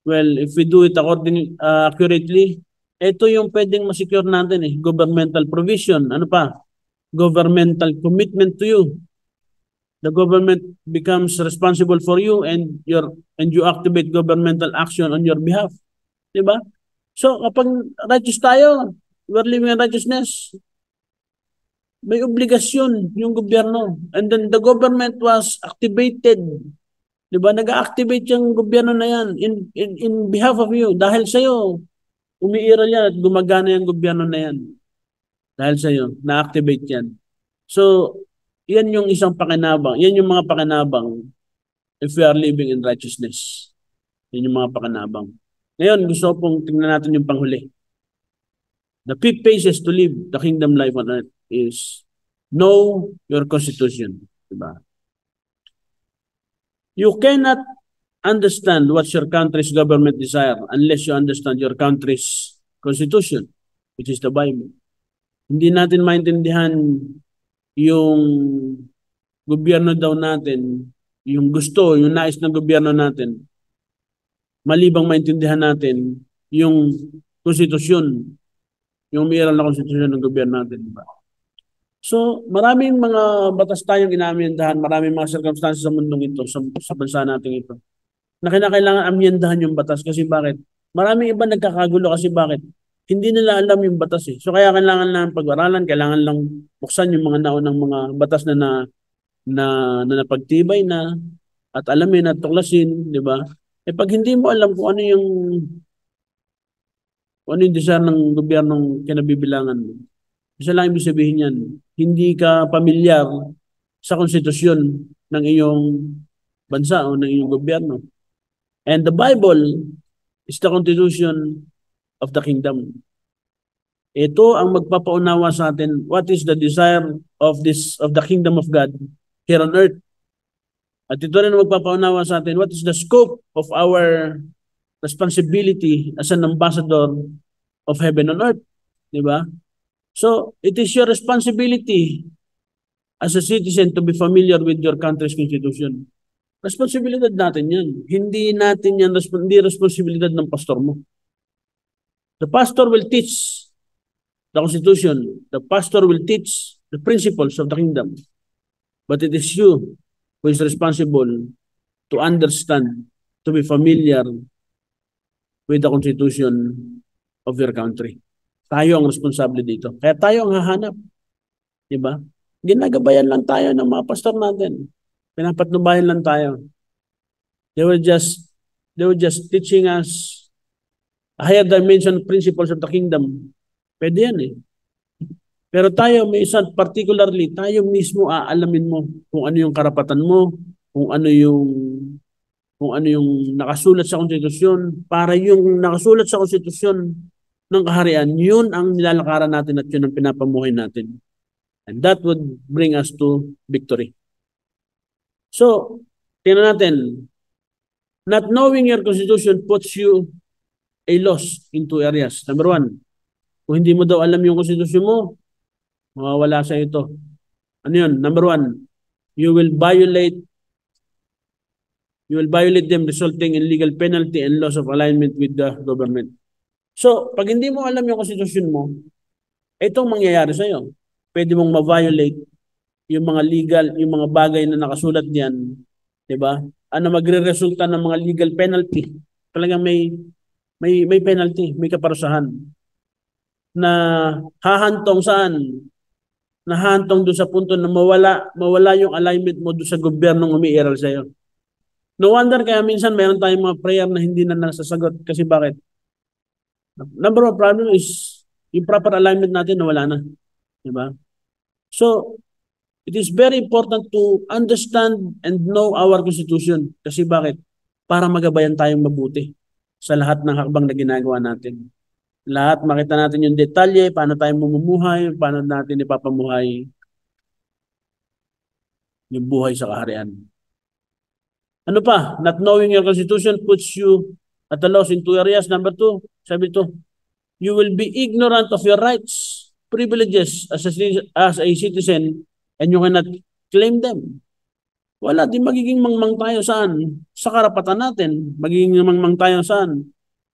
Well, if we do it accurately, ito yung pwedeng masecure natin eh. Governmental provision. Ano pa? Governmental commitment to you. The government becomes responsible for you and you activate governmental action on your behalf. Diba? So, kapag righteous tayo, we're living in righteousness, may obligasyon yung gobyerno. And then the government was activated. Diba? Nag-activate yung gobyerno na yan in behalf of you. Dahil sa'yo, umiiral yan at gumagana yung gobyerno na yan. Dahil sa'yo, na-activate yan. So, yan yung isang pakinabang. Yan yung mga pakinabang if we are living in righteousness. Yan yung mga pakinabang. Ngayon, gusto pong tingnan natin yung panghuli. The 5 phases to live the kingdom life on earth is know your constitution. Diba? You cannot understand what your country's government desire unless you understand your country's constitution, which is the Bible. Hindi natin maintindihan yung gobyerno daw natin, yung gusto, yung nais ng gobyerno natin, malibang maintindihan natin yung konstitusyon yung umiiral na konstitusyon ng gobyerno natin, di ba? So, maraming mga batas tayong inaamyendahan, maraming mga circumstances sa mundong ito, sa bansa natin ito, na kinakailangan amyendahan yung batas. Kasi bakit? Maraming iba nagkakagulo kasi bakit? Hindi nila alam yung batas eh. So, kaya kailangan lang pag-aralan, kailangan lang buksan yung mga naunang mga batas na napagtibay na at alamin at tuklasin, di ba? Eh pag hindi mo alam kung ano yung desire ng gobyernong kinabibilangan mo, isa lang ibig sabihin yan, hindi ka pamilyar sa konstitusyon ng iyong bansa o ng iyong gobyerno. And the Bible is the constitution of the kingdom. Ito ang magpapaunawa sa atin what is the desire of the kingdom of God here on earth. At ito rin ang magpapaunawa sa atin what is the scope of our responsibility as an ambassador of heaven on earth. Di ba? So, it is your responsibility as a citizen to be familiar with your country's constitution. Responsibilidad natin yan. Hindi natin yan, hindi responsibilidad ng pastor mo. The pastor will teach the constitution. The pastor will teach the principles of the kingdom. But it is you who is responsible to understand, to be familiar with the constitution of your country. Tayo ang responsable dito. Kaya tayo ang hahanap. Diba? Ginagabayan lang tayo ng mga pastor natin. Pinapatnubayan lang tayo. They were just teaching us a higher dimension principles of the kingdom. Pwede yan eh. Pero tayo, may isang particularly, tayo mismo aalamin mo kung ano yung karapatan mo, kung ano yung nakasulat sa konstitusyon, para yung nakasulat sa konstitusyon ng kaharian, yun ang nilalakaran natin at yun ang pinapamuhay natin. And that would bring us to victory. So, tingnan natin, not knowing your constitution puts you a loss in two areas. Number one, kung hindi mo daw alam yung konstitusyon mo, mawawala sa ito. Ano yun? Number one, you will violate them, resulting in legal penalty and loss of alignment with the government. So, pag hindi mo alam yung konstitusyon mo, itong mangyayari sa'yo. Pwede mong ma-violate yung mga legal, yung mga bagay na nakasulat diyan, 'di ba? Ano magre-resulta ng mga legal penalty? Talagang may penalty, may kaparusahan na hahantong saan? Nahantong doon sa punto na mawala yung alignment mo doon sa gobyernong umiiral sa iyo. No wonder kaya minsan mayroon tayong mga prayer na hindi na nasasagot kasi bakit? Number one problem is yung proper alignment natin nawala na. Diba? So, it is very important to understand and know our constitution. Kasi bakit? Para magabayan tayong mabuti sa lahat ng hakbang na ginagawa natin. Lahat makita natin yung detalye, paano tayo mamumuhay, paano natin ipapamuhay yung buhay sa kaharian. Ano pa? Not knowing your constitution puts you at a loss in two areas. Number two, sabi ito, you will be ignorant of your rights, privileges as a citizen, and you cannot claim them. Wala, di magiging mangmang tayo saan? Sa karapatan natin. Magiging mangmang tayo saan?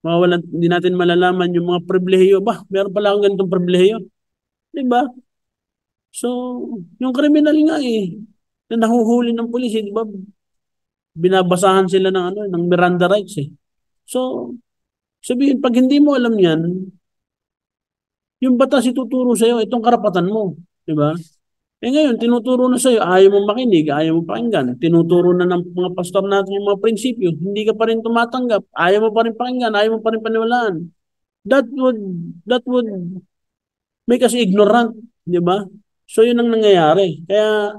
Mawawalan, hindi natin malalaman yung mga pribilehiyo. Ba, meron pala akong ganitong pribilehiyo. Diba? So, yung kriminal nga na nahuhuli ng pulis, diba? Binabasahan sila ng Miranda rights eh. So, sabihin, pag hindi mo alam yan, yung batas ituturo sa'yo, itong karapatan mo. Diba? Eh ngayon, tinuturo na sa'yo, ayaw mo makinig, ayaw mo pakinggan. Tinuturo na ng mga pastor natin yung mga prinsipyo. Hindi ka pa rin tumatanggap. Ayaw mo pa rin pakinggan, ayaw mo pa rin paniwalaan. That would make us ignorant. Di ba? So yun ang nangyayari. Kaya,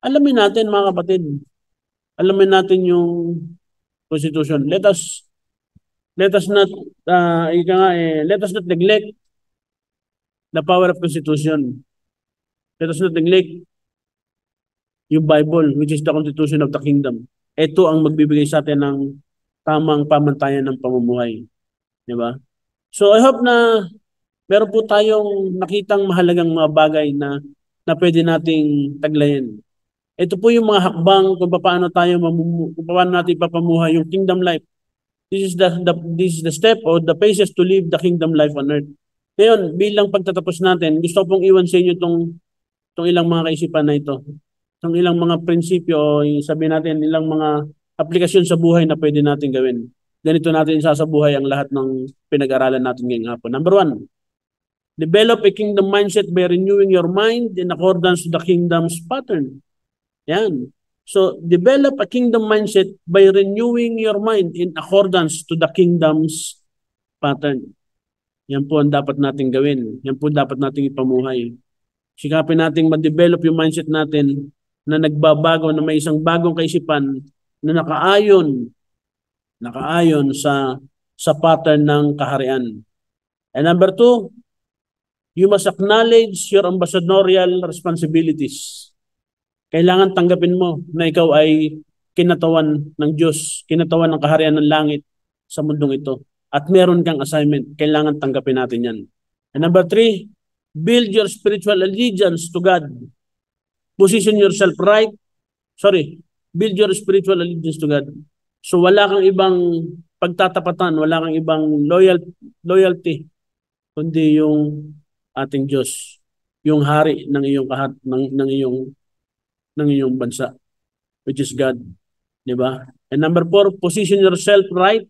alamin natin mga kapatid. Alamin natin yung Constitution. Let us not neglect the power of Constitution. Let us not neglect yung Bible, which is the Constitution of the Kingdom. Ito ang magbibigay sa atin ng tamang pamantayan ng pamumuhay. Di ba? So I hope na meron po tayong nakitang mahalagang mga bagay na pwede nating taglayin. Ito po yung mga hakbang kung paano natin ipapamuhay yung kingdom life. This is the step or the phases to live the kingdom life on earth. Ngayon, bilang pagtatapos natin, gusto ko pong iwan sa inyo itong ilang mga kaisipan na ito. Itong ilang mga prinsipyo o sabihin natin ilang mga aplikasyon sa buhay na pwede natin gawin. Ganito natin isasabuhay ang lahat ng pinag-aralan natin ngayong hapon. Number 1, develop a kingdom mindset by renewing your mind in accordance to the kingdom's pattern. Yan. So, develop a kingdom mindset by renewing your mind in accordance to the kingdom's pattern. Yan po ang dapat natin gawin. Yan po dapat natin ipamuhay. Sikapin natin ma-develop yung mindset natin na nagbabago, na may isang bagong kaisipan na nakaayon sa pattern ng kaharian. And number 2, you must acknowledge your ambassadorial responsibilities. Kailangan tanggapin mo na ikaw ay kinatawan ng Diyos, kinatawan ng kaharian ng langit sa mundong ito. At meron kang assignment. Kailangan tanggapin natin yan. And number 3, build your spiritual allegiance to God. Position yourself right. Build your spiritual allegiance to God. So wala kang ibang pagtatapatan, wala kang ibang loyalty, kundi yung ating Diyos, yung hari ng iyong ng iyong bansa, which is God, di ba? And number 4, position yourself right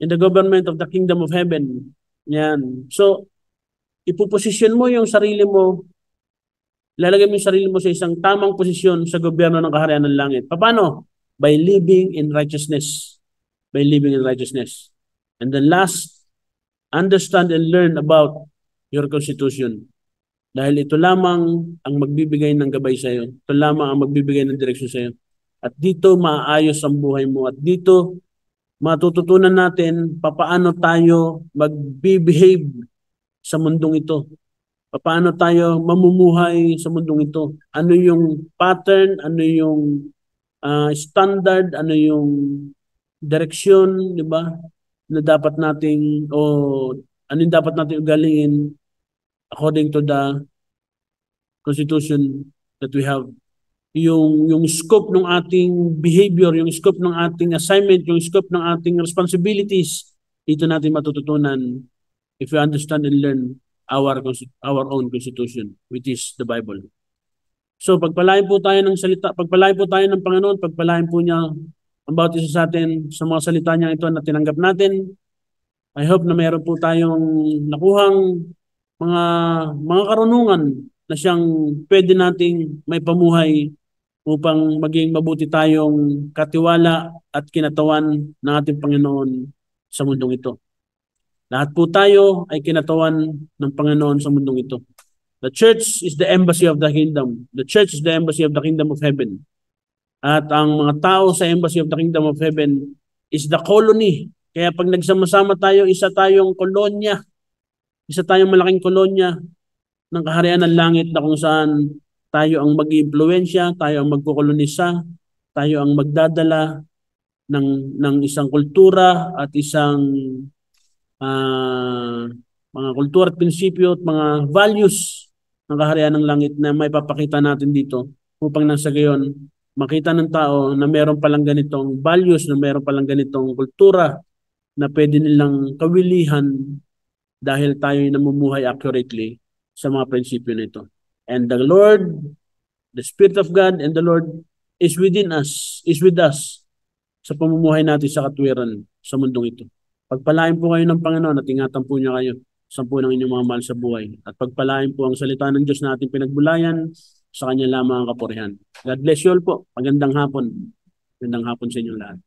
in the government of the kingdom of heaven. Yan. So, ipoposisyon mo yung sarili mo, lalagay mo yung sarili mo sa isang tamang posisyon sa gobyerno ng kaharian ng langit. Paano? By living in righteousness. By living in righteousness. And then last, understand and learn about your constitution. Dahil ito lamang ang magbibigay ng gabay sa iyo. Ito lamang ang magbibigay ng direksyon sa iyo. At dito maayos ang buhay mo. At dito matututunan natin paano tayo mag-behave sa mundong ito. Paano tayo mamumuhay sa mundong ito. Ano yung pattern, ano yung standard, ano yung direksyon, di ba? Na dapat nating ano yung dapat nating ugalingin according to the constitution that we have. Yung scope ng ating behavior, yung scope ng ating assignment, yung scope ng ating responsibilities, ito natin matututunan if we understand and learn our own constitution, which is the Bible. So pagpalain po tayo ng salita, pagpalain po tayo ng Panginoon, pagpalain po niya ang bawat isa sa atin sa mga salita niya ito na tinanggap natin. I hope na mayroon po tayong nakuhang mga karunungan na siyang pwede nating may pamuhay upang maging mabuti tayong katiwala at kinatawan ng ating Panginoon sa mundong ito. Lahat po tayo ay kinatawan ng Panginoon sa mundong ito. The church is the embassy of the kingdom. The church is the embassy of the kingdom of heaven. At ang mga tao sa embassy of the kingdom of heaven is the colony. Kaya pag nagsama-sama tayo, isa tayong kolonya. Isa tayong malaking kolonya ng kaharian ng langit na kung saan tayo ang mag-iimpluwensya, tayo ang magkukolonisa, tayo ang magdadala ng isang kultura at isang mga kultura at prinsipyo at mga values ng kaharian ng langit na may papakita natin dito upang nang sa gayon makita ng tao na meron palang ganitong values, na meron palang ganitong kultura na pwede nilang kawilihan dahil tayo ay namumuhay accurately sa mga prinsipyo nito. And the Lord, the Spirit of God and the Lord is within us, is with us sa pamumuhay natin sa katwiran sa mundong ito. Pagpalain po kayo ng Panginoon at ingatan po niya kayo sa po ng inyong mga mahal sa buhay. At pagpalain po ang salita ng Diyos na ating pinagbulayan sa Kanya lamang ang kapurihan. God bless you all po. Magandang hapon. Magandang hapon sa inyong lahat.